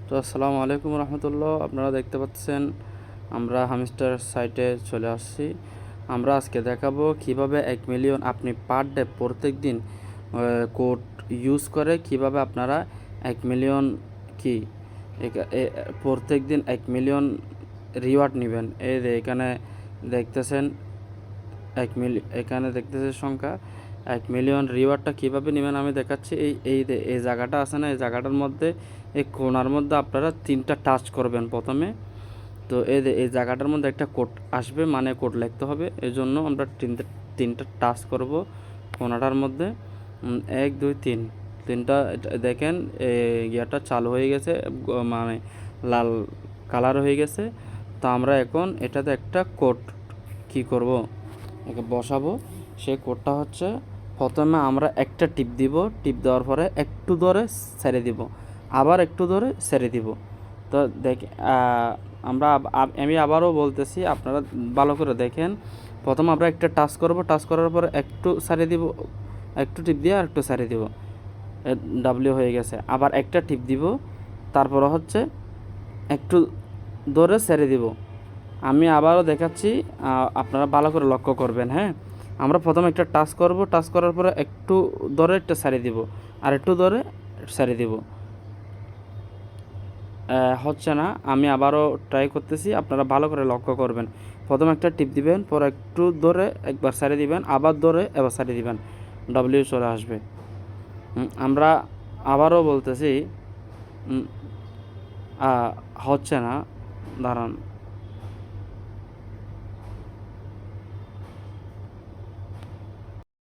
তো আসসালামু আলাইকুম রহমতুল্লাহ। আপনারা দেখতে পাচ্ছেন আমরা হামস্টার সাইটে চলে আসছি। আমরা আজকে দেখাবো কিভাবে 1 মিলিয়ন আপনি পার ডে প্রত্যেক দিন কোড ইউজ করে কিভাবে আপনারা 1 মিলিয়ন কি প্রত্যেক দিন 1 মিলিয়ন রিওয়ার্ড নেবেন। এই যে এখানে দেখতেছেন এখানে দেখতেছেন সংখ্যা 1 মিলিয়ন রিওয়ার্ডটা কীভাবে নেবেন আমি দেখাচ্ছি। এই জায়গাটা আছে না, এই জায়গাটার মধ্যে এই কোণার মধ্যে আপনারা 3টা টাচ করবেন প্রথমে। তো এই জায়গাটার মধ্যে একটা কোড আসবে, মানে কোড লিখতে হবে। এই জন্য আমরা তিনটা টাচ করব কোণাটার মধ্যে। 1 2 3 তিনটা দেখেন ইয়েটা চালু হয়ে গেছে, মানে লাল কালার হয়ে গেছে। তো আমরা এখন এটাতে একটা কোড কি করব, ওকে বসাবো। সেই কোডটা হচ্ছে প্রথমে আমরা একটা টিপ দিব, টিপ দেওয়ার পরে একটু ধরে ছেড়ে দিব, আবার একটু ধরে ছেড়ে দিব। তো আমি আবারও বলতেছি, আপনারা ভালো করে দেখেন। প্রথম আমরা একটা টাচ করব, টাচ করার পরে একটু ছেড়ে দিব, একটু টিপ দিয়ে আর একটু ছেড়ে দিব, ডাব্লিউ হয়ে গেছে। আবার একটা টিপ দিব, তারপরে হচ্ছে একটু ধরে ছেড়ে দিব। আমি আবারও দেখাচ্ছি, আপনারা ভালো করে লক্ষ্য করবেন। হ্যাঁ, আমরা প্রথমে একটা টাচ করব, টাচ করার পরে একটু ধরে একটা সারি দিব, আর একটু ধরে সারি দিব। হচ্ছে না, আমি আবারও ট্রাই করতেছি, আপনারা ভালো করে লক্ষ্য করবেন। প্রথমে একটা টিপ দিবেন, পরে একটু ধরে একবার সারি দিবেন, আবার ধরে এবার সারি দিবেন, ডব্লিউ চলে আসবে। আমরা আবারও বলতেছি, হচ্ছে না, দাঁড়ান।